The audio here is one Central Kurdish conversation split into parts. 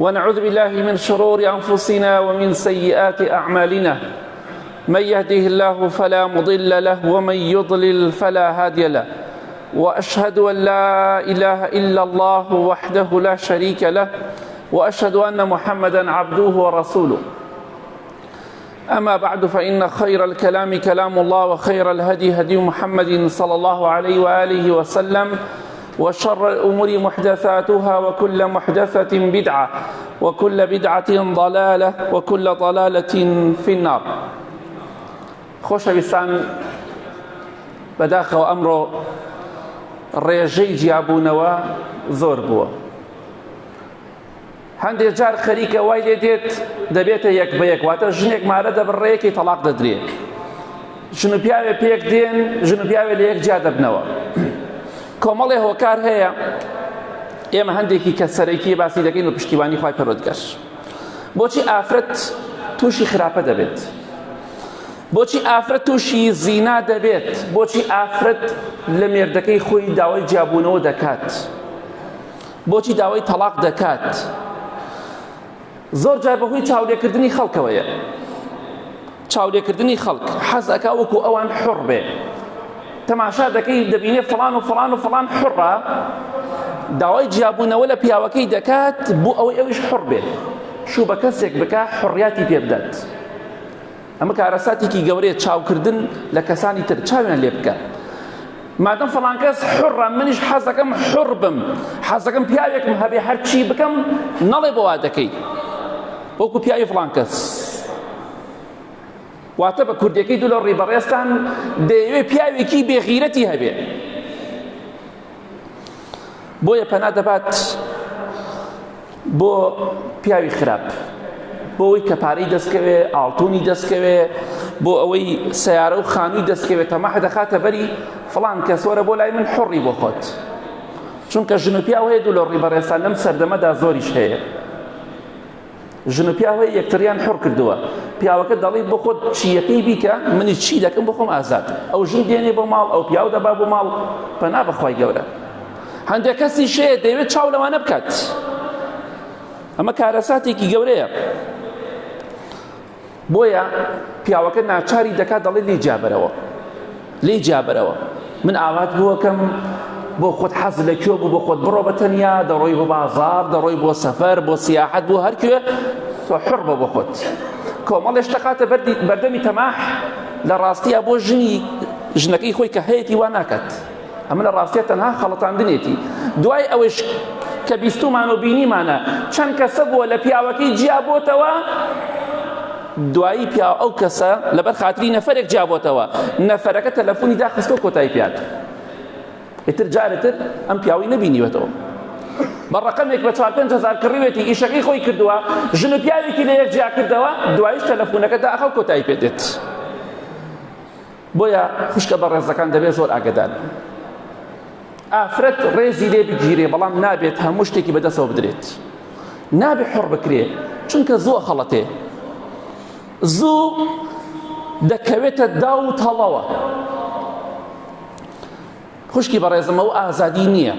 ونعوذ بالله من شرور أنفسنا ومن سيئات أعمالنا. من يهده الله فلا مضل له ومن يضلل فلا هادي له، وأشهد أن لا إله إلا الله وحده لا شريك له، وأشهد أن محمدا عبده ورسوله. أما بعد، فإن خير الكلام كلام الله، وخير الهدي هدي محمد صلى الله عليه وآله وسلم، وشر الأمور محدثاتها، وكل محدثة بدعة، وكل بدعة ضلالة، وكل ضلالة في النار. خۆشەویستان، بەداخەوە ئەمڕۆ ڕێژەی جیابوونەوە زۆر بووە. هەندێک جار خەریکە وای لێ دێت دەبێتە یەک بە یەک، واتە ژنێک مارە دەبڕێیەکی تەلاق دەدرێت، ژن و پیاوێ پێک دێن، ژن و پیاوێ لە یەک جا دەبنەوە. کۆمەڵێ هۆکار هەیە، ئێمە هەندێکی کە سەرەکی باسی دەکەین و پشتیوانی خوای پەروەردگار. بۆچی ئافرەت تووشی خراپە دەبێت؟ بۆچی ئافرەت تووشی زینا دەبێت؟ بۆچی ئافرەت لە مێردەکەی خۆی داوای جیابوونەوە دەکات؟ بۆچی داوای تەلاق دەکات؟ زۆر جار بەهۆی چاودێرکردنی خەڵکەوەیە. چاودێرکردنی خەڵک حەز ئەکا وەکو ئەوان حوڕ بێ. تەماشا دەکەی دەبینێ فڵان و فڵان و فڵان حوڕە، داوای جیابوونەوە لە پیاوەکەی دەکات بۆ ئەوەی ئەویش حوڕ بێ، شوو بە کەسێک بکە حوڕیاتی پێ بدات. ئەمە کارەساتێکی گەورەیە، چاوکردن لە کەسانی تر، چاویان لێ بکە. مادەم فڵان کەس حوڕە، منیش حەز دەکەم حوڕ بم، حەز دەکەم پیاوێکم هەبێ هەر چی بکەم، نەڵێ بۆ وا دەکەی وەکو پیاوی فڵان کەس. واتە بە کوردیەکەی دوو لە ڕێبەڕێستان دەیەوێ پیاوێکی بێغیرەتی هەبێ. بۆیە پەنا دەبات بۆ پیاوی خراپ، بۆ ئەوەی کە پارەی دەستکەوێ، ئاڵتوونی دەستکەوێ، بۆ ئەوەی سەیارە و خانووی دەستکەوێت، تەماح دەخاتە بەری فڵان کەس وەرە بۆ لای من حوڕی بۆ خۆت. چونکە ژن و پیاو هەیە دوو لە ڕێبەڕێستان لەم سەردەمەدا زۆریش هەیە. ژن و پیاو هەیە یەکتریان حوڕ کردووە. پیاوەکە دەڵێت بۆ خۆت چیەکەی بیکە، منی چی دەکەم بۆ خۆم ئازاد. ئەو ژن دێنێ بۆ ماڵ، ئەو پیاو دەبا بۆ ماڵ. پەنا بەخوای گەورە. هەندێک کەسی شەیە دەیەوێت چاو لەوانە بکات. ئەمە کارەساتێکی گەورەیە. بۆیە پیاوەکە ناچاری دەکات دەڵێت لێ جابەرەوە، لێ جابەرەوە. من ئاوات بووەکەم بۆ خۆت حەز لەکوێ بوو، بۆ خۆت بڕۆ بە تەنیا، دەڕۆی بۆ بازار، دەڕۆی بۆ سەفەر، بۆ سیاحەت، بۆ هەرکوێ، تۆ حوڕ بە بۆ خۆت. کۆمەڵێش دەقاتە بەردەمی تەماح، لە ڕاستیە بۆ ژنەکەی خۆی کە هەیەی وا ناکات. ئەمە لە ڕاستیە تەنها خەڵەتاندنێتی. دوای ئەوەش کە بیستومان و بینیمانە چەند کەسە بووە لە پیاوەکەی جیابۆتەوە، دوایی پیاو ئەو کەسە لەبەر خاتری نەفەرێک جیابۆتەوە، نەفەرەکە تەلەفۆنی داخستەوە کۆتایی پیات، ئیتر جارێتر ئەم پیاوەی نەبینیوەتەوە. بە ڕەقەمێک بە 4-5 کڕیوێتی ئیشەکەی خۆی کردووە، ژن و پیاوێکی لە یەک جیا کردەوە، دوایش تەلەفۆنەکە داخە و کۆتایی پێ دێت. بۆیە خوشکە بە ڕێزەکان دەبێت زۆر ئاگادار. ئافرەت ڕێزی لێ بگیرێ، بەڵام نابێت هەموو شتێکی بەدەستەوە بدرێت. نابێت حوڕ بکرێ، چونکە زوو خەڵەتێ، زوو دەکەوێتە دا و تەڵەوە. خوشکی بەڕێزم، ئەو ئازادی نییە.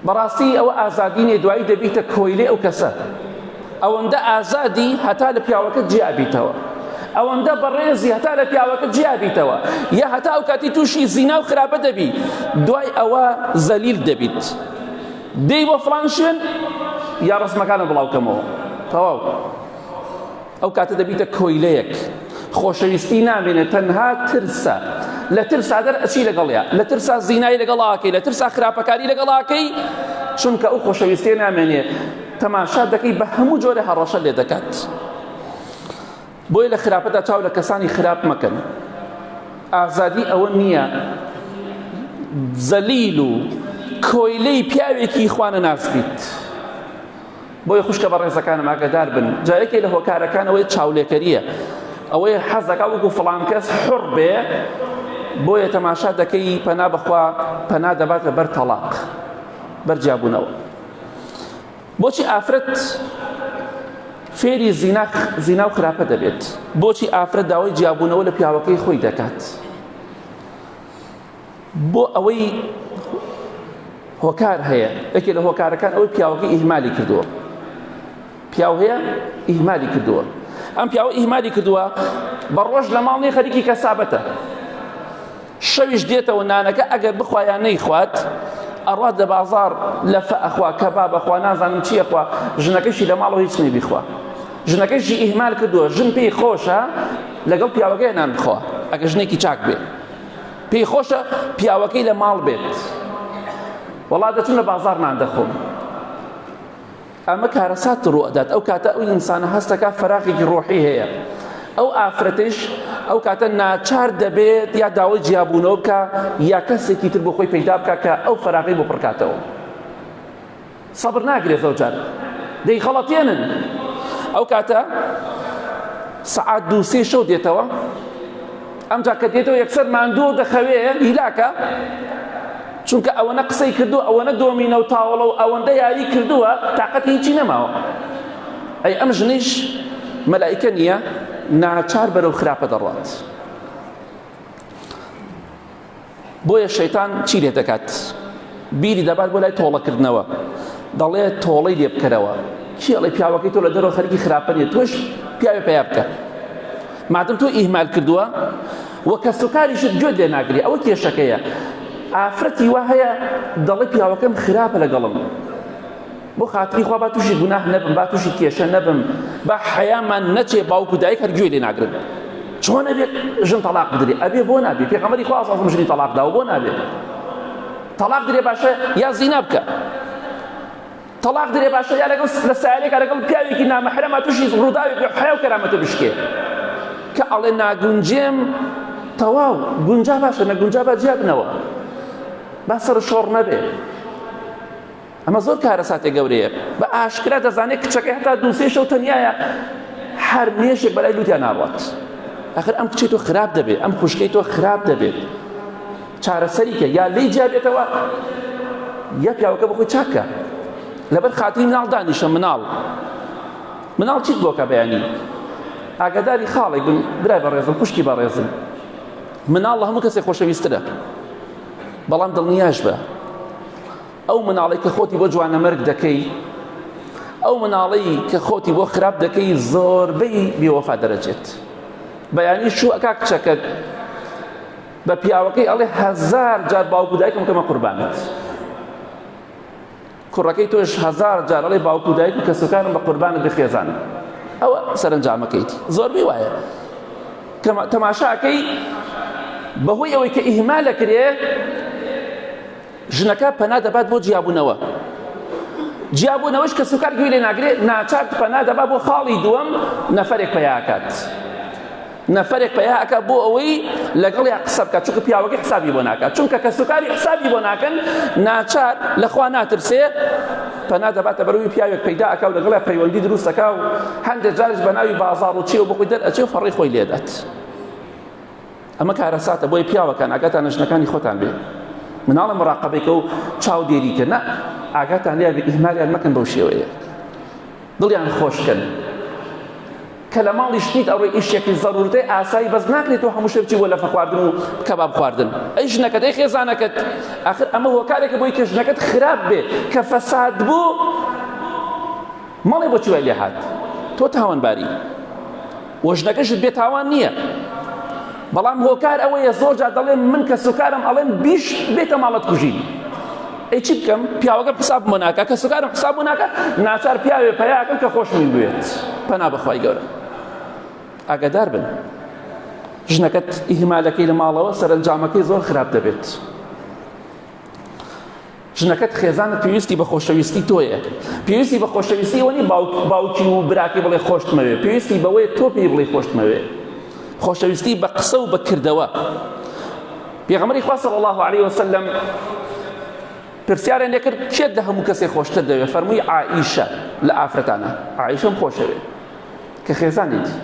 بەڕاستی ئەوە ئازادی نییە، دوایی دەبیتە کۆیلێ ئەو کەسە. ئەوەندە ئازادی هەتا لە پیاوەکە جیابیتەوە، ئەوەندە بەڕێزی هەتا لە پیاوەکە جیابیتەوە، یا هەتا ئەو کاتی تووشی زینا و خراپە دەبی، دوای ئەوە زەلیل دەبیت. دەی بۆ فڵان شوێن، یا ڕسمەکانە بڵاوکەمەوە، تەواو. ئەو کاتە دەبیتە کۆیلەیەک. خۆشەویستی نامێنێت، تەنها ترسە. لە ترسا دەرئەچی لەگەڵیا، لە ترسا زینای لەگەڵاکەی، لە ترسا خراپەکاری لەگەڵاکەی، چونکە ئەو خۆشەویستیە نامێنێ، تەماشا دەکەی بە هەموو جۆرە هەڕەشە لێ دەکات. بۆیە لە خراپەدا چاو لە کەسانی خراپ مەکەن. ئازادی ئەوە نییە زەلیل و کۆیلەی پیاوێکی خوانە ناسبیت. بۆیە خوشکە بە ڕێزەکانم ئاگادار بن. جایەکێ لە هۆکارەکانەوەی چاولێکەریە، ئەوەی حەز دەکا وەکو فڵان کەس حوڕ بێ، بۆیە تەماشا دەکەی پەنا بەخوا پەنا دەباتە بەر تەلاق، بەر جیابوونەوە. بۆچی ئافرەت فێری زینا و خراپە دەبێت؟ بۆچی ئافرەت داوای جیابوونەوە لە پیاوەکەی خۆی دەکات؟ بۆ ئەوەی هۆکار هەیە. یەکێ لە هۆکارەکان ئەوەی پیاوەکەی ئیهمالی کردووە. پیاو هەیە ئیهمالی کردووە. ئەم پیاوە ئیهمالی کردووە بە ڕۆژ لە ماڵ نیە خەریکی کەسابەتە، شەویش دێتەوە نانەکە ئەگەر بخوا یان نەیخوات ئەڕات لە بازار لەفە ئەخوا کەباب ئەخوا نازانم چی ئەخوا، ژنەکەشی لە ماڵەوە هیچ نەیبیخوا، ژنەکەشی ئیهمال کردووە، ژن پێی خۆشە لەگەڵ پیاوەکەی نان بخوا ئەگەر ژنێکی چاک بێت، پێی خۆشە پیاوەکەی لە ماڵ بێت، وەڵا دەچم لە بازار نان دەخۆم. ئەمە کارەسات ڕوئدات. ئەو کاتە ئەو ئینسانە هەستەکە فەراغێکی ڕۆحی هەیە، ئەو ئافرەتش ئەو کاتە ناچار دەبێت یا داوای جیابوونەوە بکە یا کەسێکی تر بۆ خۆی پەیدا بکە کە ئەو فەراغی بۆ پڕکاتەوە. سەبر ناگرێت زەوجار دەی خەڵەتێنن. ئەو کاتە سەعات 2-3 شەو دێتەوە، ئەمجا کە دێتەوە یەکسەر ماندوو دەخەوێ هیلاکە، چونکە ئەوەنە قسەی کردووە، ئەوەنە دۆمینە و تاوەڵە و ئەوەندە یاری کردووە تاقەتی هیچی نەماوە. ئەی ئەم ژنیش مەلائیکە نییە، ناچار بەرەو خراپە دەڕوات. بۆیە شەیتان چی لێ دەکات؟ بیری دەبات بۆ لای تۆڵەکردنەوە، دەڵێ تۆڵەی لێ بکەرەوە. کی ئەڵێ پیاوەکەی تۆ لە دەرەوە خەریکی خراپە نیە، تۆش پیاوێ پەیا بکە. مادەم تۆ ئیهمال کردووە وە کەسوکاریشت گوێت لێ ناگری، ئەوە کێشەکەیە. ئافرەتی وا هەیە دەڵێ پیاوەکەم خراپە لەگەڵم، بۆ خاتری خوا با تووشی گوناه نەبم، با تووشی کێشە نەبم، با حەیامان نەچێ، باوکو دایک هەر گوێ لێ ناگرن. چۆن ئەبێت ژن تەلاق بدرێ؟ ئەبێ بۆ نابێ. پێغەمبەری خوا ئەساسم ژنی تەلاق داوە، بۆ نابێ. تەلاق درێ باشە یا زینا بکە، تەلاق درێ باشە یا لە سایرێکە لەگەڵ پیاوێکی نامەحرەمە تووشی ڕووداوێک حیا و کەرامەتە بشکێ، کە ئەڵێ ناگونجێم تەواو گونجا باشە، نەگونجا با جیابنەوە، با سەر شۆڕ نەبێ. ئەمە زۆر کارەساتێ گەورەیە. بە ئاشکرا دەزانێت کچەکەی هەتا 2-3 شەو تەنیایە، هەر مێشێک بەلای لوتیان ناڕات. ئەخر ئەم کچەی تۆ خراپ دەبێت، ئەم خوشکەی تۆ خراپ دەبێت. چارەسەریکە یا لی جیابێتەوە یا پیاوەکە بخۆی چاکە. لەبەر خاتری مناڵ دانیشە، مناڵ چیت بۆکە بەیانی؟ ئاگاداری خاڵێک بن، برای بەڕێزم، خوشکی بەڕێزم، مناڵ لە هەموو کەسێک خۆشەویستترە، بەڵام دڵنیاش بە ئەو مناڵی کە خۆتی بۆ جوانەمەرگ دەکەی، ئەو مناڵی کە خۆتی بۆ خراپ دەکەی زۆربەی بێوەفا دەرەچێت. بەیانی شو ئەکا کچەکەت بە پیاوەکەی ئەڵێ 1000 جار باوکو دایکم کەمە قوربانت، کوڕەکەی تۆش 1000 جار ئەڵێ باوکو دایک و کەسەکانم بە قوربانت بخێزانن. ئەوە سەرنجامەکەیتی. زۆربەی وایە تەماشاکەی بەهۆی ئەوەی کە ئیهمال دەکرێ ژنەکە پەنا دەبات بۆ جیابوونەوە. جیابوونەوەش کە سوکار گوێ لێ ناگرێت، ناچار پەنا دەبات بۆ خاڵی دووەم نەفەرێک پەیاکات. نەفەرێک پەیاکە بۆ ئەوەی لەگەڵ یا قسە بکات، چونکە پیاوەکەی حسابی بۆ ناکات، چونکە کە سوکاری حسابی بۆ ناکەن ناچار لەخوا ناترسێ، پەنا دەباتە بەروی پیاوێک پەیدا ئەکا و لەگەڵ پەیوەندی دروست ئەکا و هەندێک جارش بە ناوی بازاڕ و چی و بخۆی دەرئەچێ و فەڕی خۆی لێدات. ئەمە کارەساتە بۆی پیاوەکان ئاگاتان لە ژنەکانی خۆتان بێ. مناڵە مراقەبەیکە و چاو دێریکە، نە ئاگاتان لێ بێ، ئیهمالیان مەکەن بەو شێوەیە، دڵیان خۆشکەن. کە لە ماڵی شتیت ئەوڕێ ئیشێکی زەڕورتەی ئاسایی بەس ناکرێت تۆ هەموو شەو بچی بۆ لەفە خواردن و کەباب خواردن. ئەی ژنەکەت، ئەی خێزانەکەت، ئاخر ئەمە هۆکارێکە بۆی کە ژنەکەت خراپ بێ، کە فەساد بوو مەڵێ بۆچی وای لێ هات، تۆ تاوانباری وە ژنەکەشت بێ تاوان نییە. بەڵام هۆکار ئەوەیە زۆر جار دەڵێن من کە سوکارم ئەڵێن بیش بێتە ماڵەت کوژین. ئەی چی بکەم؟ پیاوەکە حساب بۆ ناکە، کە سوکارم حساب بۆ ناکە، ناچار پیاوێ پەیاکەم کە خۆشمی بوێت. پەنا بەخوای گەورە. ئاگادار بن، ژنەکەت ئیهمالەکەی لە ماڵەوە سەرنجامەکەی زۆر خراپ دەبێت. ژنەکەت خێزانت پێویستی بە خۆشەویستی تۆیە، پێویستی بە خۆشەویستی ئەوە باوکی و براکی بڵێ خۆشتمەوێ، پێویستی بەوەیە تۆ پێی بڵێ خۆشتمەوێ. خۆشەویستی بە قسە و بە کردەوە. پێغەمبەری خوا صلی الله علیه وسلم پرسیاریان لێ کرد کێت لە هەموو کەسێک خۆشتر دەوێت؟ فەرمووی عائیشە لە ئافرەتانە، عائیشەم خۆشەوێ کە خێزانێتی.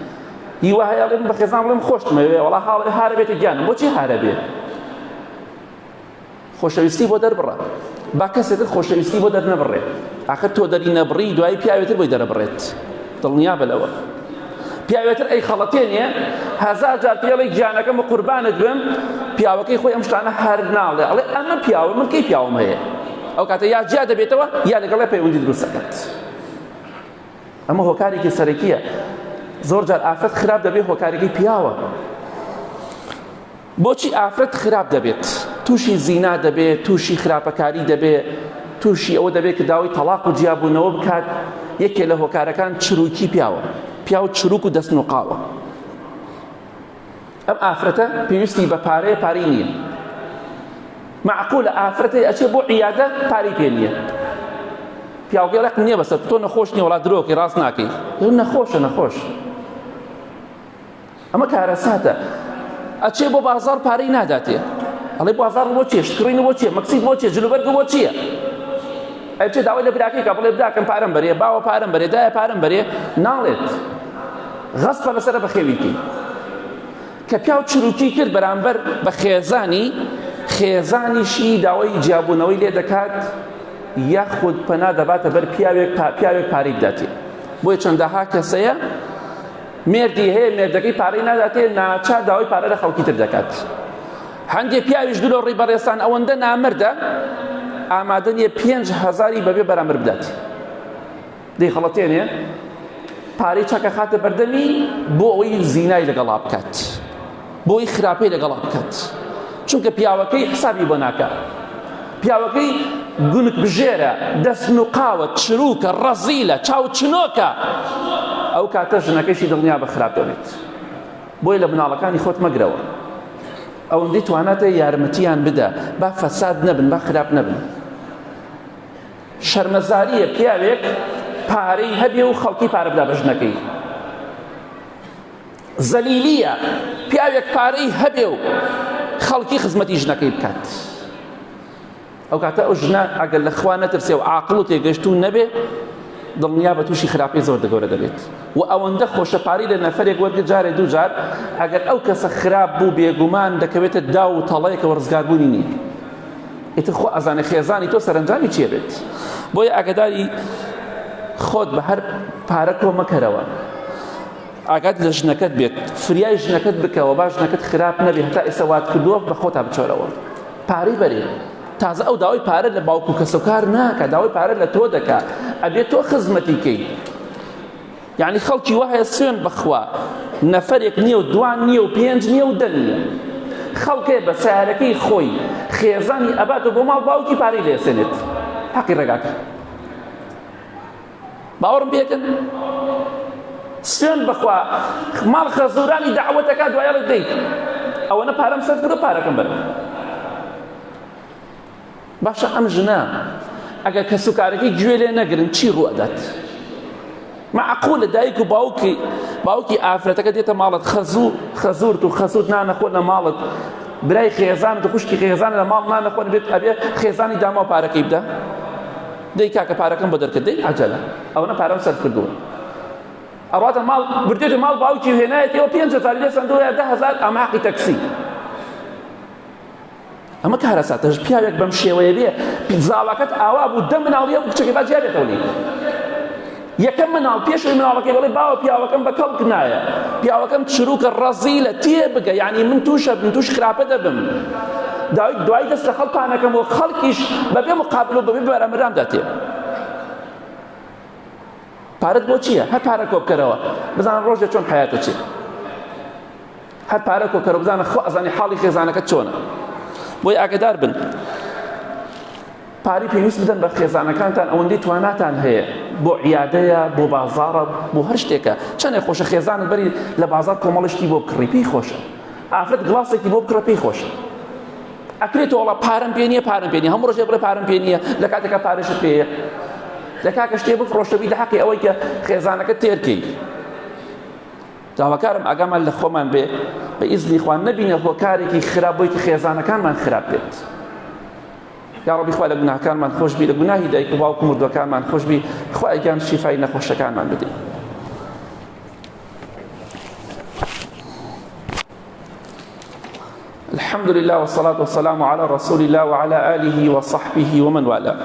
هیوا هەیە بڵێم بە خێزان بڵێم خۆشتمەوێ، وەڵا هارە بێتە گیانم. بۆچی هارە بێ؟ خۆشەویستی بۆ دەربڕە، با کەسێتر خۆشەویستی بۆ دەرنەبڕێ. ئاخر تۆ دەری نەبڕی دوایی پیاوێتر بۆی دەرەبڕێت. دڵنیا بە لەوە. پیاوێتر ئەی خەڵەتێنیە 1000 جار پێڵێ گیانەکەم بە قوربانت بم، پیاوەکەی خۆی ئەم شتانە هەر ناڵێ، ئەڵێ ئەمە پیاوە من کەی پیاوم هەیە. ئەو کاتە یا جیا دەبێتەوە یا لەگەڵ پەیوەندی دروست دەکات. ئەمە هۆکارێکی سەرەکیە. زۆر جار ئافرەت خراپ دەبێت هۆکارێکی پیاوە. بۆچی ئافرەت خراپ دەبێت؟ تووشی زینا دەبێت، تووشی خراپەکاری دەبێت، تووشی ئەوە دەبێت کە داوای تەلاق و جیابوونەوە بکات. یەکێ لە هۆکارەکان چروکی پیاوە، پیاو چروک و دەست نوقاوە. ئەم ئافرەتە پێویستی بە پارەی نییە. معقولە ئافرەتێ ئەچێ بۆ عیادە پارەی پێ نییە. پیاوگەڵێک نییە بەسەر تۆ نەخۆش نییە وڵات درۆکەی ڕاست ناکەی. نەخۆشە نەخۆش. ئەمە کارەساتە. ئەچێ بۆ بازار پارەی ناداتێ. ئەڵێ بازار بۆ چییە؟ شکڕین بۆ چییە؟ مەکسید بۆ چییە؟ جلوبەرگ بۆ چییە؟ ئەچێ داوای لە براکەی کە بڵێ بداکەم پارەم بەرێ، باوە پارەم بەرێ، دایە پارەم بەرێ، ناڵێت. غەسپە لەسەرە بە خێویکی. کە پیاو چروکی کرد بەرامبەر بە خێزانیشی داوای جیابوونەوەی لێ دەکات، یاخود پەنا دەباتە بەر پیاوێک پارەی بداتێ. بۆیە چەندەها کەسەیە مێردی هەیە مێردەکەی پارەی ناداتێ، ناچار داوای پارە لە خەڵکی تر دەکات. هەندێک پیاویش دوو لە ڕێی بەڕێستان ئەوەندە نامردە ئامادە نییە 5,000 بەبێ بەرامبەر بدات. دەی خەڵەتێنێ پارەی چاکە خاتە بەردەمی بۆ ئەوەی زینای لەگەڵا بکات، بۆی خراپەی لەگەڵا بکات. چونکە پیاوەکەی حسابی بۆ ناکات. پیاوەکەی گونک بژێرە، دەست نوقاوە، چروکە، ڕەزیلە، چاو چنۆکە. ئەو کاتە ژنەکەیشی دڵنیا بە خراپ دەبێت. بۆی لە مناڵەکانی خۆت مەگرەوە. ئەوەندەی تواناتە یارمەتیان بدە، با فەساد نەبن، با خراپ نەبن. شەرمەزاریە پیاوێک پارەی هەبێ و خەڵکی پارە بدا بە ژنەکەی. زەلیلیە پیاوێک پارەی هەبێ و خەڵکی خزمەتی ژنەکەی بکات. ئەو کاتە ئەو ژنە ئەگەر لە خوا نەترسێ و عاقڵ و تێگەشتوو نەبێ، دڵنیا بە تووشی خراپی زۆر گەورە دەبێت. و ئەوەندە خۆشەپاری لە نەفەرێک وەرگرت جارێ دوو جار، ئەگەر ئەو کەسە خراپ بوو بێگومان دەکەوێتە دا و تەڵەیەکەوە ڕزگاربوونی نییە. ئیتر خۆ ئەزانێ خێزانی تۆ سەرنجامی چیە بێت. بۆیە ئاگاداری خۆت بە هەر پارە کۆ مەکەرەوە. ئاگات لە ژنەکەت بێت، فریای ژنەکەت بکەوە، با ژنەکەت خراپ نەبێ، هەتا ئێستا وات کردووە بە خۆتا بچۆرەوە. پارەی بەرێ. تازە ئەو داوای پارە لە باوکو کەسوکار ناکە، داوای پارە لە تۆ دەکا. ئەبێت تۆ خزمەتی کەی. یعنی خەڵکی وایە سوێن بەخوا نەفەرێک نییە و دوان نییە و پێنج نییە و دە نییە. خەڵکێ بە سیارەکەی خۆی خێزانی ئەباتە بۆ ماڵ باوکی پارەی لێسێنێت. حەقی ڕێگاکە. باوەڕم پێکەن؟ سوێن بەخوا ماڵ خەزوورانی داوەتەکە دوایەڵت دەیت. ئەوەنە پارەم سەر کردو پارەکەم بەر. باشە ئەم ژنە ئەگەر کەسوکارەکەی گوێ لێ نەگرن چی ڕوئەدات؟ معقولە دایک و باوکی ئافرەتەکە دێتە ماڵت خەزوورت و خەسووت نانەخۆ لە ماڵت، برای خێزانت و خوشکی خێزان لە ماڵ نانەخۆن بێت ئەبێ خێزانی داما و پارەکەی بدە. دەی کاکە پارەکەم بۆ دەرکرد، دەی عەجەلە ئەوەنە پارەم سەر کردووە. ئەواتە ماڵ بردێتە ماڵ باوکی هێنایەتەوە 5,000 لێ سندووە 10,000 ئەمە حەقی تەکسی. ئەمە کارەساتەش پیاوێک بەم شێوەیە بێ زاڵەکەت ئاوا بوو دە مناڵیە و کچەکەی با جیابێتەوە لێ. یەکەم مناڵ پێشەوەی مناڵەکەی بڵێ باوە پیاوەکەم بە کەڵک نایە، پیاوەکەم چروکە ڕەزیلە تێ بگە، یعنی من توش خراپە دەبم. دوای دەست لە خەڵکانەکەم و خەڵکیش بەبێ مقابل و بەبێ بەرامبەرام داتێ. پارەت بۆ چییە؟ هەر پارە کۆ بکەرەوە بزانە ڕۆژێ چۆن حیاتە چێ. هەر پارە کۆ بکەرەوە بزانە خۆ ئەزانی حاڵی خێزانەکەت چۆنە. بۆی ئاگادار بن. پارەی پێویست بدەن بە خێزانەکانتان ئەوەندەی تواناتان هەیە، بۆ عیادەیە، بۆ بازاڕە، بۆ هەر شتێکە. چەندێک خۆشە خێزانت بەری لە بازار کۆمەڵشتی بۆ بکڕی، پێی خۆشە. ئافرەت گڵاسێکی بۆ بکڕە پێی خۆشە. ئەکرێتەوە وەڵا پارەم پێ نییە، پارەم پێ نییە، هەموو ڕۆژێ بڵێ پارەم پێ نییە، لە کاتێکە پارەشت پێیە. لە کاکە شتێ بفرۆشتەبی لە حەقی ئەوەی کە خێزانەکەت تێرکەی. داواکارم ئاگامان لە خۆمان بێ بە ئیزنی خوا نەبینە هۆکارێکی خراپ بۆی کە خێزانەکانمان خراپ بێت. یا ڕەبی خوا لە گوناهەکانمان خۆش بی، لە گوناهی دایک و باوک و مردوەکانمان خۆش بی، خوا ئەگیان شیفای نەخۆشەکانمان بدەیت. الحمد لله والصلاة والسلام على رسول الله وعلى آله وصحبه ومن والاه.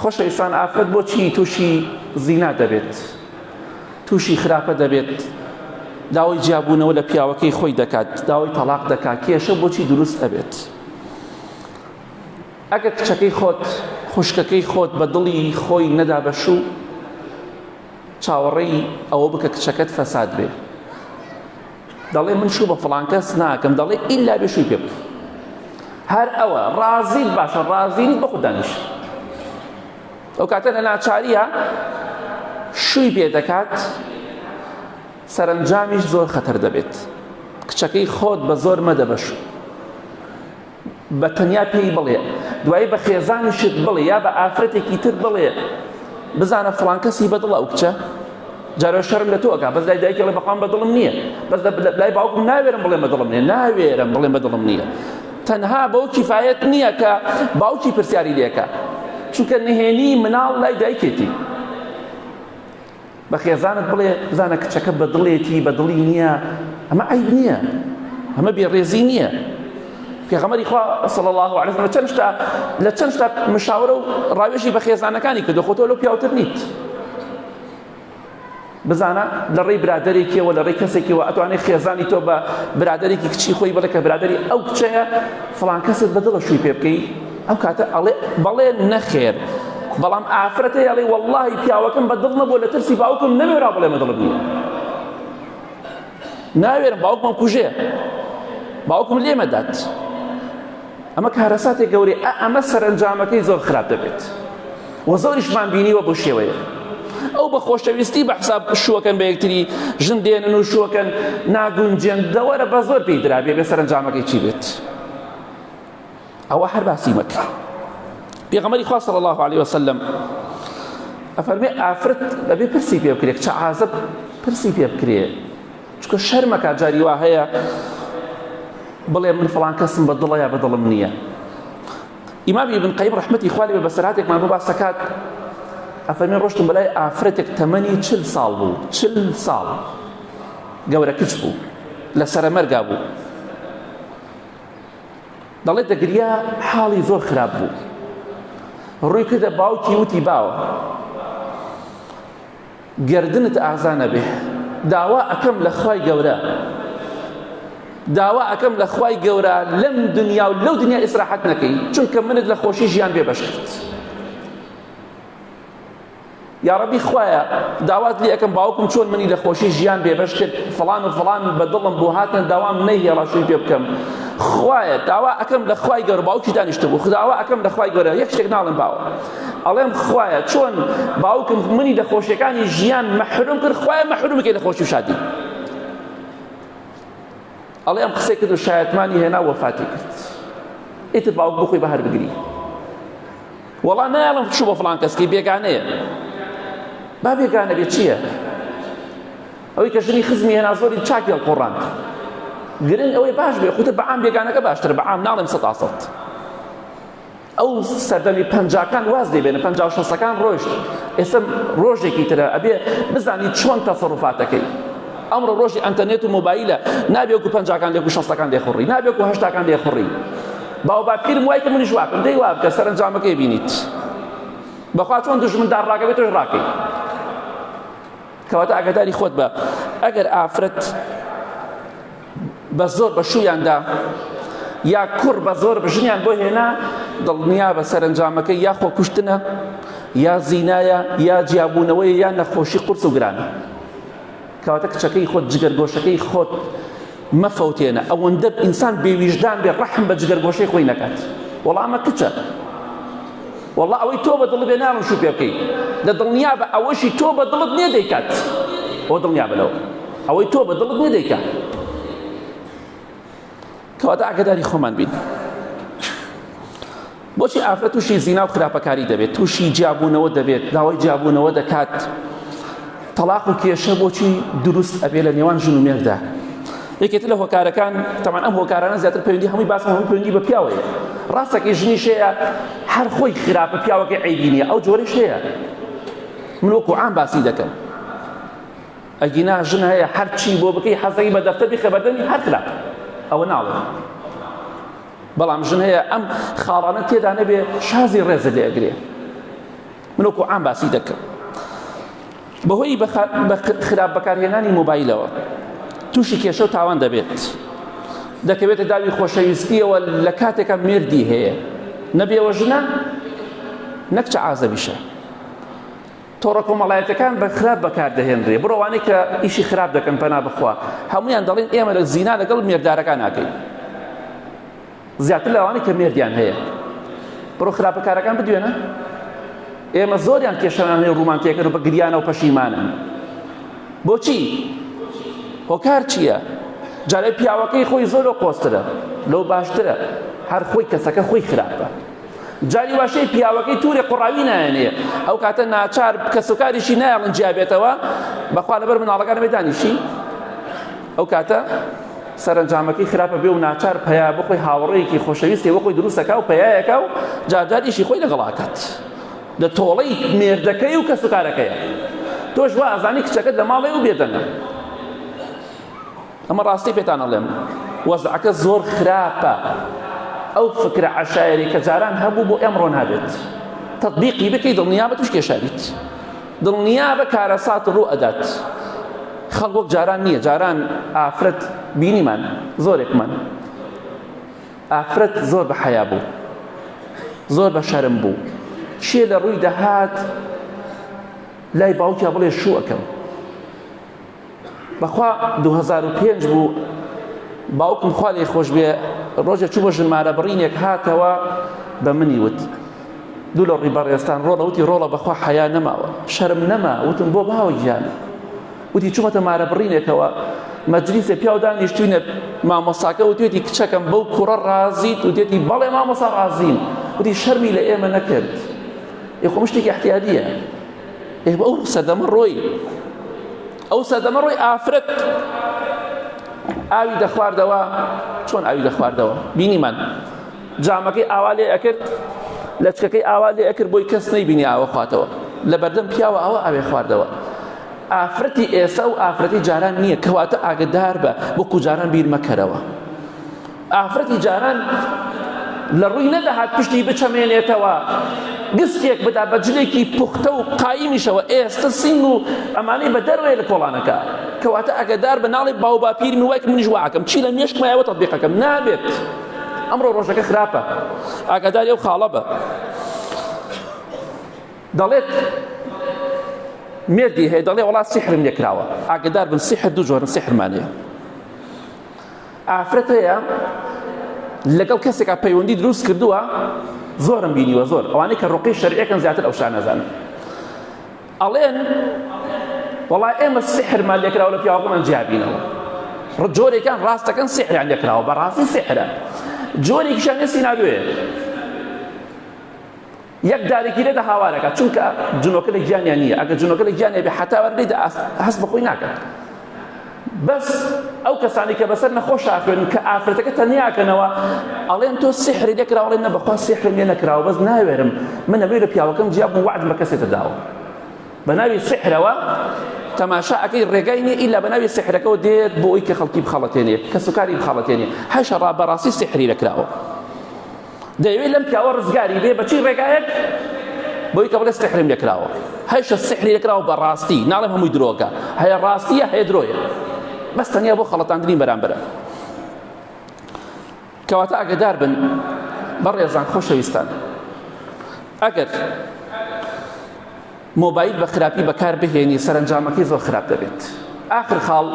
خۆشەویستان ئافرەت بۆچی تووشی زینا دەبێت، تووشی خراپە دەبێت، داوای جیابوونەوە لە پیاوەکەی خۆی دەکات، داوای تەلاق دەکات، کێشە بۆچی دروست ئەبێت؟ ئەگەر کچەکەی خۆت خوشکەکەی خۆت بە دڵی خۆی نەدا بەشوو، چاوەڕێی ئەوە بکە کچەکەت فەساد بێ، دەڵێ من شوو بە فڵان کەس ناکەم، دەڵێ ئیلا بێ شووی پێ بکە. هەر ئەوە ڕازیت باشە، ڕازینیت بە خۆت دانیش. ئەو کاتە لە ناچاریە شووی پێ دەکات، سەرنجامیش زۆر خەتەر دەبێت. کچەکەی خۆت بە زۆر مەدە بە شوو، بە تەنیا پێی بڵێ، دوایی بە خێزانیشت بڵێ یا بە ئافرەتێکی تر بڵێ بزانە فڵان کەسی بەدڵە ئەو کچە، جارێ شەرم لە تۆ ئەکا، بەس لای دایکی بڵێ بەخوام بەدڵم نییە، بەس لای باوکم ناوێرم بڵێم بەدڵم نییە، ناوێرم بڵێم بەدڵم نییە. تەنها بەو کیفایەت نییە کە باوکی پرسیاری لێکە، چونکە نهێنی مناڵ لای دایکێتی. بە خێزانت بڵێ بزانە کچەکە بەدڵێتی بەدڵی نییە، ئەمە عیب نییە، ئەمە بێڕێزی نییە. پێغەمبەری خوا صلی الله علیه و سلم لە چەند شتا مشاورە و ڕاوێژی بە خێزانەکانی کردو، خۆ تۆ لەو پیاوتر نیت. بزانە لە ڕێی برادەرێکیەوە لە ڕێی کەسێکیەوە ئەتوانێت خێزانی تۆ بە برادەرێکی کچی خۆی بڵێ کە برادەری ئەو کچەیە فڵان کەست بەدڵە شووی پێ بکەی، ئەو کاتە بەڵێ نەخێر، بەڵام ئافرەتە ئەڵێ وەڵڵاهی پیاوەکەم بەدڵ نەبووە لە ترسی باوکم نەمێرا بڵێ بەدڵم نییە، ناوێرم باوکمم کوژێ، باوکم لێمە دات. ئەمە کارەساتێک گەورەی، ئەمە سەرنجامەکەی زۆر خراپ دەبێت و زۆریشمان بینیوە بۆ شێوەیە. ئەو بە خۆشەویستی بە حساب شووەکەن بە یەکتری، ژن دێنن و شووەکەن ناگونجێن، دەوەرە بە زۆر پێی درا بێ سەرنجامەکەی چی بێت. ئەوە هەر باسی مەکە. پێغەمبەری خوا صلی الله علیه وسلم ئەفەرمێ ئافرەت بەبێ پرسی پێ بکرێ، کچە عازب پرسی پێ بکرێ، چونکە شەرمەکە جاری وا هەیە بڵێ من فڵان کەسم بەدڵە یا بەدڵم نییە. ئیمام ابن قەیم ڕەحمەتی خوا لێبێ بە سەرهاتێکمان بۆ باس دەکات، ئەفەرمێ ڕۆشتم بەلای ئافرەتێک تەمەنی 40 ساڵ بوو، 40 ساڵ گەورە کچ بوو، لە سەرەمەرگا بوو، دەڵێ دەگریا حاڵی زۆر خراپ بوو، ڕووی کردە باوکی وتی باوە گەردنت ئازا نەبێ، داوا ئەکەم لە خوای گەورە، داوا ئەکەم لە خوای گەورە لەم دنیا و لەو دنیا ئیسراحەت نەکەی، چونکە منت لە خۆشی ژیان بێبەش کرد. یا ڕەبی خوایە داوات لێ ئەکەم باوکم چۆن منی لە خۆشی ژیان بێبەش کرد، فڵان و فڵان بەدڵم بۆ هاتن داوام نەیهێڵا شووی پێ بکەم، خوایە داوا ئەکەم لە خوای گەورە، باوکی دانیشتە بوو، داوا ئەکەم لە خوای گەورە، یەک شتێک ناڵێم باوە، ئەڵێم خوایە چۆن باوکم منی لە خۆشیەکانی ژیان مەحروم کرد، خوایە مەحرومەکەی لە خۆشی و شادی. ئەڵێ ئەم قسەی کرد و شایەتمانی هێنا وەفاتی کرد. ئیتر باوک بخۆی بە هەر بگری، وەڵا نایڵم شوو بە فڵان کەسکی بێگانەیە، با بێگانە بێ چییە؟ ئەوەی کە ژنی خزمی هێنا زۆری چاکی هەڵقۆڕاند، گرنگ ئەوەی باش بێ، خودت بە عام بێگانەکە باشتر، بە عام ناڵێم 100%. ئەو سەردەمی پەنجاکان واز دەبێنە، 50 و 60ەکان ڕۆیشت، ئێستا ڕۆژێکی ترە ئەبێ بزانی چۆن تەسەڕوفاتەکەی. ئەمڕۆ ڕۆژی ئەنتەرنێت و مۆبایلە، نابێکو 50ەکان لێک و 60ەکان لێخوڕی، نابێکو 80ەکان لێخوڕی. باو باپیرم وای کە منیش واکەم، دەی وا بکە سەرنجامەکەی بینیت، بەخوا چۆن دژمندار ڕاکە بێت تۆش ڕاکەی. کەواتە ئاگاداری خۆت بە، ئەگەر ئافرەت بە زۆر بە شوویاندا یا کوڕ بە زۆر بە ژنیان بۆ هێنا، دڵنیا بە سەرنجامەکەی یا خۆ کوشتنە یا زینایە یا جیابوونەوەی یا نەخۆشی قورس و گرانە. کەواتە کچەکەی خۆت جگەرگۆشەکەی خۆت مەفەوتێنە، ئەوەندە ئینسان بێویژدان بێ ڕەحم بە جگەرگۆشەی خۆی نەکات. وەڵا ئەمە کچە، وەڵا ئەوەی تۆ بە دڵ بێ ناڵم شوو پێ بکەی، لە دڵنیا بە ئەوەشی تۆ بە دڵت نییە دەیکات، ئەوە دڵنیا بەلەوە ئەوەی تۆ بە دڵت نییە دەیکات. کەواتە ئاگاداری خۆمان بین. بۆچی ئافرەت تووشی زینا و خراپەکاری دەبێت، تووشی جیابوونەوە دەبێت، داوای جیابوونەوە دەکات، تەلاق و کێشە بۆچی دروست ئەبێ لە نێوان ژن و مێردا؟ یەکێتر لە هۆکارەکان، تەمان ئەم هۆکارانە زیاتر پەیوەندی هەمووی باسم هەمووی پەیوەندی بە پیاوەیە. ڕاستەکەی ژنیش هەیە هەر خۆی خراپە، پیاوەکەی عیبی نییە، ئەو جۆرەش هەیە. من وەکو عام باسی دەکەم، ئەگینا ژن هەیە هەر چی بۆ بکەی حەزەکەی بە دەفتەر بی خەبەردەنی هەر خراپە، ئەوە ناڵێ. بەڵام ژن هەیە ئەم خاڵانە تێدا نەبێ شازی ڕێزە لێ ئەگرێ. من وەکو عام باسی دەکەم. بەهۆی بە خراپ بەکارهێنانی مۆبایلەوە تووشی کێشە و تاوان دەبێت، دەکەوێتە داوی خۆشەویستیەوە لە کاتێکە مێردی هەیە، نەبێەوە ژنە نەک چە عازەبیشە، تۆڕە کۆمەڵایەتەکان بە خراپ بەکاردەهێنرێ. بڕۆوانەی کە ئیشی خراپ دەکەن پەنا بخوا هەمویان دەڵێن ئێمە لە زینا لەگەڵ مێردارەکان ناکەین، زیاتر لەوانەی کە مێردیان هەیە. بڕۆ خراپەکارەکان بدوێنە. ئێمە زۆریان کێشەمان هەیە ڕومانتیەکەن و بە گریانە و پەشیمانن. بۆچی؟ هۆکار چییە؟ جارێ پیاوەکەی خۆی زۆر لەو قۆسترە لەو باشترە، هەر خۆی کەسەکە خۆی خراپە. جاری واشەی پیاوەکەی تووری قوڕاوی نایەنێ، ئەو کاتە ناچار کەسوکاریشی نایڵن جیابێتەوە بەخوا لەبەر مناڵەکان مەدانیشی، ئەو کاتە سەرنجامەکەی خراپە بێ و ناچار پەیا بخۆی هاوڕێیەکی خۆشەویستی وەخۆی دروستەکە و پەیایەکە و جارجار ئیشی خۆی لەگەڵاکات لە تۆڵەی مێردەکەی و کەسوکارەکەیە. تۆش وا ئەزانی کچەکەت لە ماڵێ و بێدەنە. ئەمە ڕاستی پێتان ئەڵێم، وەزعەکە زۆر خراپە. ئەو فکرە عەشایری کە جاران هەبوو بۆ ئەمڕۆ نابێت. تەطبیقی بکەی دڵنیا بە توش کێشاریت، دڵنیا بە کارەسات ڕوو ئەدات. خەڵک وەک جاران نییە. جاران ئافرەت بینیمان زۆرێکمان ئافرەت زۆر بە حەیا بوو، زۆر بە شەرم بوو. چێ لە ڕووی دەهات لای باوکیا بڵێ شوو ئەەکەم. بەخوا 2005 بوو، باوکم خوا لێی خۆش بێ ڕۆژێک چوو بۆ ژمارە بڕینێک هاتەوە بە منی وت دوو لە ڕووی بەڕێستان ڕۆڵە، وتی ڕۆڵە بەخوا حەیا نەماوە، شەرم نەما. وتم بۆ باوە گیان، وتی چوومەتە مارە بڕینێکەوە مەجلیسێ پیاو دانیشتوینە مامۆستاکە وتێتی کچەکەم بەو کوڕە ڕازیت؟ وتێتی بەڵێ مامۆستا ڕازیم. وتی شەرمی لە ئێمە نەکرد، خۆم شتێکی احتیادیە. ئەو سەردەمە ڕۆی، ئەو سەردەمە ڕۆی ئافرەت ئاوی دەخواردەوە. چۆن ئاوی دەخواردەوە؟ بینیمان جامەکەی ئاوا لێ ئەکرد، لە چکەکەی ئاوا لێ ئەکرد بۆی کەس نەیبینی ئاوە خواتەوە، لە بەردەم پیاوە ئەوە ئاوێ خواردەوە. ئافرەتی ئێستا و ئافرەتی جاران نییە، کەواتە ئاگدار بە وەکو جاران بیر مەکەرەوە. ئافرەتی جاران لە ڕووی نەدەهات پشتی بچەمێنێتەوە، گستێک بدا بە جلێکی پوختە و قایمیشەوە. ئێستا سینگ و ئەمانەی بە دەروێ لە کۆڵانەکە، کەواتە ئاگدار بە ناڵی باو باپیری من وایە کە منیش واکەم چی لە مێشکمایەوە تەطبیقەکەم. نابێت. ئەمڕۆ ڕۆژەکە خراپە، ئاگداری ئەو خاڵە بە. دەڵێت مێردی هەیە دەڵێ وڵات سیحرم لێکراوە. ئاگدار بن، سیحر دوو جۆرن سیحرمانەیە. ئافرەت هەیە لەگەڵ کەسێکا پەیوەندی دروست کردووە، زۆرم بینیوە، زۆر ئەوانەی کە ڕوقی شەرعیەکەن زیاتر ئەو شان نەزانن، ئەڵێن وەڵای ئێمە سیحرمان لێکراوە لە پیاوەکەمان جیابینەوە. جۆرێکیان ڕاستەکەن سیحریان لێکراوە، بەڕاستی سیحرە. جۆرێکیشیان هێستی نادوێ، یەک دارێکی لێدە هاوارەکە، چونکە جنۆکە لە گیانیان نییە. ئەگەر جنۆکە لە گیانیە بێ حەتاوەر لێدە هەست بەخۆی ناکات. بەس ئەو کەسانی کە بەسەر نەخۆش ئاخوێن کە ئافرەتەکە تەنیاکەنەوە ئەڵێن تۆ سیحری لێکراوە، ئەڵێن نە بەخوا سیحرم لێ نەکراوە، بەس ناوێرم من ئەوێ لە پیاوەکەم جیاب و وعدم بە کەسێتە داوە. بە ناوی سیحرەوە تەماشا ئەەکەی ڕێگای نییە ئیلا بە ناوی سیحرەکەەوە دێت بۆ ئەوی کە خەڵکی بخەڵەتێنێ، کەسوکاری بخەڵەتێنێ. هەشە ڕابەڕاستی سیحری لەکراوە. دەیەوێت لەم پیاوە ڕزگاری بێ بەچی ڕێگایەک؟ بۆی کە بڵێ سیحرم لێکراوە. هەشە سیحری لێکراوە بەڕاستی، ناڵێم هەمووی درۆکە، هەیە ڕاستیە هەیە درۆیە، بەس تەنیا بۆ خەڵەتاندنی بەرامبەرە. کەواتە ئاگدار بن بەڕێزان خۆشەویستان، ئەگەر مۆبایل بە خراپی بەکار بهێنی سەرنجامەکەی زۆر خراپ دەبێت. آخر خاڵ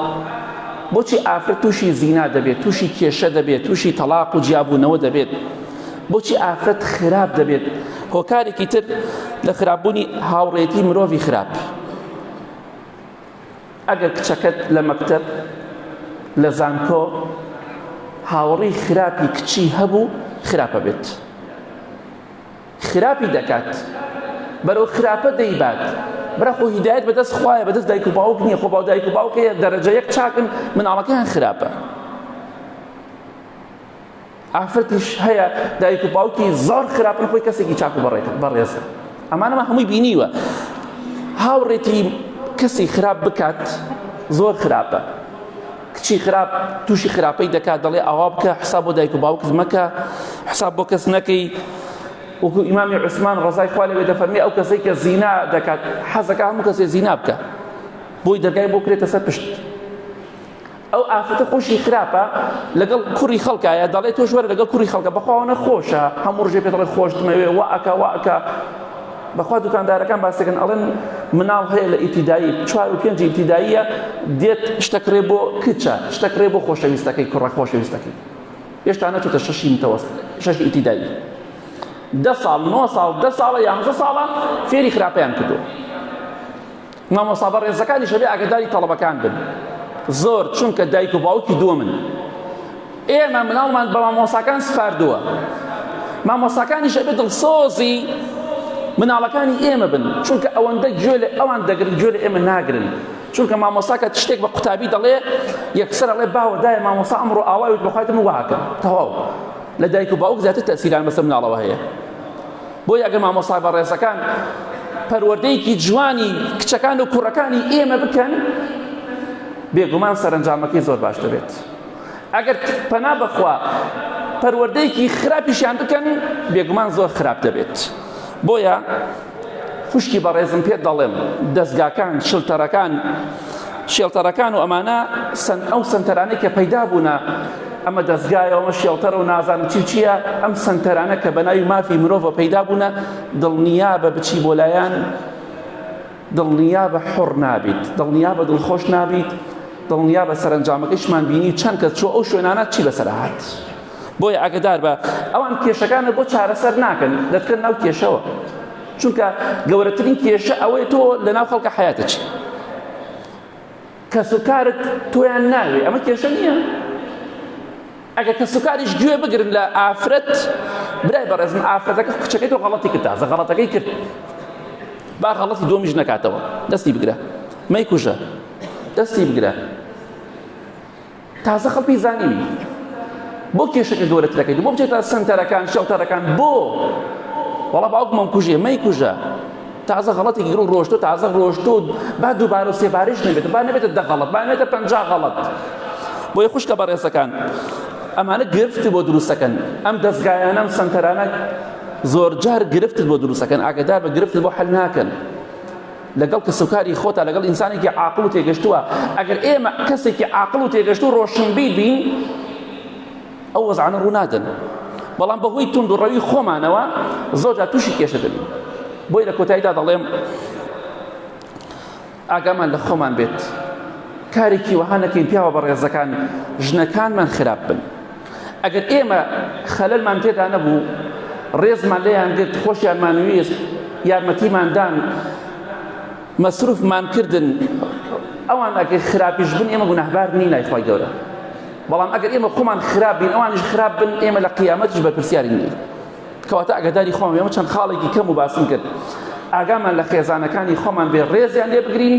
بۆچی ئافرەت تووشی زینا دەبێت، تووشی کێشە دەبێت، تووشی تەلاق و جیابوونەوە دەبێت؟ بۆچی ئافرەت خراپ دەبێت؟ هۆکارێکی تر لە خراپبوونی هاوڕێتی مرۆڤی خراپ. ئەگەر کچەکەت لە مەکتەب لە زانکۆ هاوڕێی خراپی کچی هەبوو خراپە بێت، خراپی دەکات، بەرەو خراپە دەیبات. بەرەخۆ هیدایەت بەدەست خوایە، بەدەست دایک و باوک نییە. خۆ باو دایک و باوکەیە دەرەجە یەک چاکن، مناڵەکەیان خراپە. ئافرەتیش هەیە دایک و باوکی زۆر خراپن، خۆی کەسێکی چاک و بەڕێزە. ئەمانەمە هەمووی بینیوە. هاوڕێتی کەسی خراپ بکات زۆر خراپە. کچی خراپ تووشی خراپەی دەکات، دەڵێ ئاوا بکە، حساب بۆ دایک و باوکت مەکە، حساب بۆ کەس نەکەی. وەکو ئیمامی عوسمان ڕەزای خوا لێوێ دەفەرمێ ئەو کەسەی کە زینا دەکات حەزەکە هەموو کەسێ زینا بکە بۆی دەرگای بۆ کرێتە سەر پشت. ئەو ئافرەتە خۆشی خراپە لەگەڵ کوڕی خەڵکایە، دەڵێ تۆش وەرە لەگەڵ کوڕی خەڵکە بەخواوە نەخۆشە، هەموو ڕژێ پێ دەڵێ خۆش دمەوێ وا ئەکا وا ئەکا. بەخوا دوکاندارەکان باسەکەن ئەڵێن مناڵ هەیە لە ئیبتیدایی 4 و 5 ئیبتیداییە دێت شتەکڕێ بۆ کچە شتەکڕێ بۆ خۆشەویستەکەی کوڕە خۆشەویستەکەی هێشتا نەچووتە 6 متەوەسط 6 ئیبتیدایی 10 ساڵ 9 ساڵ 10 ساڵە 11 ساڵە فێری خراپەیان کردو مامۆستا بەڕێزەکانی شەبێ ئاگاداری تەڵەبەکان بن زۆر چونکە دایک و باوکی دووە من ئێمە مناڵمان بە مامۆستاکان سپاردووە مامۆستاکانیش ئەبێ دڵسۆزی مناڵەکانی ئێمە بن چونکە ئەوەندە گوێ لە ئەوان دەگرن گوێ لە ئێمە ناگرن چونکە مامۆستاکە شتێک بە قوتابی دەڵێ یەکسەر ئەڵێ باوە دایە مامۆستا ئەمڕۆ ئاوای وت بەخوایتم واکە تەواو لە دایک و باوک زیاتر تەسیران بەسەر مناڵەوە هەیە بۆیە ئەگەر مامۆستا بەڕێزەکان پەروەردەیەکی جوانی کچەکان و کوڕەکانی ئێمە بکەن بێگومان سەرنجامەکەی زۆر باش دەبێت ئەگەر پەنا بەخوا پەروەردەیەکی خراپیشیان بکەن بێگومان زۆر خراپ دەبێت بۆیە خوشکی بەڕێزم پێت دەڵێم دەستگاکان شێڵتەرەکان و ئەمانە ئەو سنتەرانەی کە پەیدا بوونە ئەمە دەستگایە ئەمە شێڵتەرە و نازانم چییە ئەم سنتەرانە کە بە ناوی مافی مرۆڤە پەیدا بوونە دڵنیا بە بچی بۆ لایەن دڵنیا بە حوڕ نابیت دڵنیا بە دڵخۆش نابیت دڵنیا بە سەرنجامەکەیشمان بینی چەند کەس چوە ئەو شوێنانە چی بەسەر هات بۆیە ئاگادار بە ئەوان کێشەکانە بۆ چارەسەر ناکەن دەتکەن ناو کێشەوە چونکە گەورەترین کێشە ئەوەی تۆ لە ناو خەڵکە حیاتە چی کەس و کارت تۆیان ناوێ ئەمە کێشە نییە ئەگەر کەس و کاریش گوێ بگرن لە ئافرەت برای بەڕێزم ئافرەتەکە کچەکەی تۆ غەڵەتی کرد تازە غەڵەتەکەی کرد با غەڵەتی دۆمیش نەکاتەوە دەستی بگرە مەیکوژە دەستی بگرە تازە خەڵکی زانیوی بۆ کێشەکە گەورەترەکەیت بۆ بچێتە سنتەرەکان شێڵتەرەکان بۆ وەڵا باوکمەم کوژێ مەیکوژە تازە غەڵەتێکی ڕۆشتۆ تازە ڕۆشتۆ با دووبارە و سێبارەش نەبێت با نەبێتە 10 غەڵەت با نەبێتە 50 غەڵەت بۆیە خوشکە بەڕێزەکان ئەمانە گرفت بۆ دروستەکەن ئەم دەستگایانە ئەم سنتەرانە زۆر جار گرفتت بۆ دروستەکەن ئاگادار بە گرفتت بۆ حەل ناکەن لەگەڵ کەسوکاری خۆتا لەگەڵ ئینسانێکی عاقڵ و تێگەشتووە ئەگەر ئێمە کەسێکی عاقڵ و تێگەشتوو ڕۆشنبیر بین ئەو وەزعانە ڕوونادەن بەڵام بەهۆی تند و ڕەوی خۆمانەوە زۆرجار تووشی کێشە دەبین بۆی لە کۆتاییدا دەڵێم ئاگامان لە خۆمان بێت کارێکی وەها نەکەین پیاوە بەڕێزەکان ژنەکانمان خراپ بن ئەگەر ئێمە خەلەلمان تێدا نەبوو ڕێزمان لێیان گرت خۆشیانمان ویست یارمەتیماندان مەسروفمان کردن ئەوان ئەگەر خراپیش بن ئێمە گوناهبار نین لای خۆی گەورە بەڵام ئەگەر ئێمە خۆمان خراپ بین ئەوانیش خراپ بن ئێمە لە قیامەتیش بەرپرسیاری نین کەواتە ئاگاداری خۆمان ئێمە چەند خاڵێکی کەم و باسم کرد ئاگامان لە خێزانەکانی خۆمان بێ ڕێزیان لێ بگرین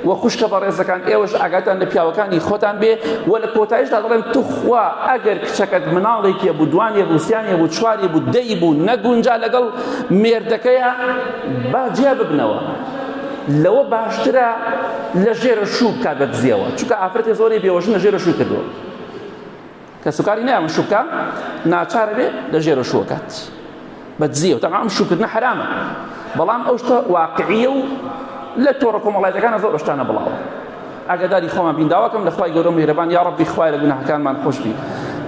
و خوشکە بەڕێزەکان ئێوەش ئاگاتان لە پیاوەکانی خۆتان بێ و لە کۆتاییشدا دەڵێم توخوا ئەگەر کچەکەت مناڵێکیە بوو دوانیە بوو سیانیە بوو چوارێ بوو دەی بوو نەگونجا لەگەڵ مێردەکەیە با جیا ببنەوە لەوە باشترە لە ژێرە شوو بکات بە دزیەوە چونکە ئافرەتی زۆری بێوەژن لە ژێرە شوو کردووە کە سوکاری نایە شوو بکە ناچارە بێ لە ژێرە شوو بکات بە دزیەوە تەمام ئەم شووکردنە حرامە بەڵام ئەو شتە واقعیە و لە تۆڕە کۆمەڵایەتەکانە زۆر شتانە بڵاوە ئاگاداری خۆمان بین داواکەم لە خوای گەورە میهرەبان یا ربی خوای لە گوناهەکانمان خۆش بی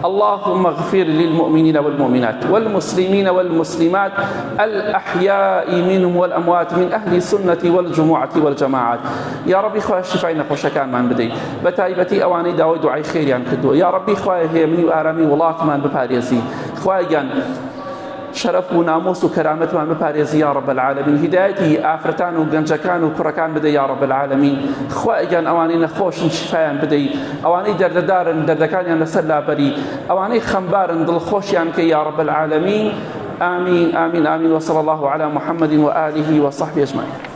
اللهم اغفر للمؤمنين والمؤمنات والمسلمين والمسلمات الأحياء منهم والأموات من أهل السنة والجماعة والجماعات يا ربي خواه الشفاء نخوش كان من بدي بتايبتي أواني داوي دعاء خير يعني كدو يا ربي خواه هي مني وآرامي والله من بباريزي خواه شرف و ناموس و کەرامەتمان بپارێزی یا رب العالمین هیدایەتی ئافرەتان و گەنجەکان و کوڕەکان بدەی یا رب العالمین خوای گیان ئەوانەی نەخۆشن شفایان بدەی ئەوانەی دەردەدارن دەردەکانیان لەسەر لابەری ئەوانەی خەمبارن دڵخۆشیان کەی یا رب العالمین آمین آمین آمین وصلى الله على محمد وآله وصحبه أجمعين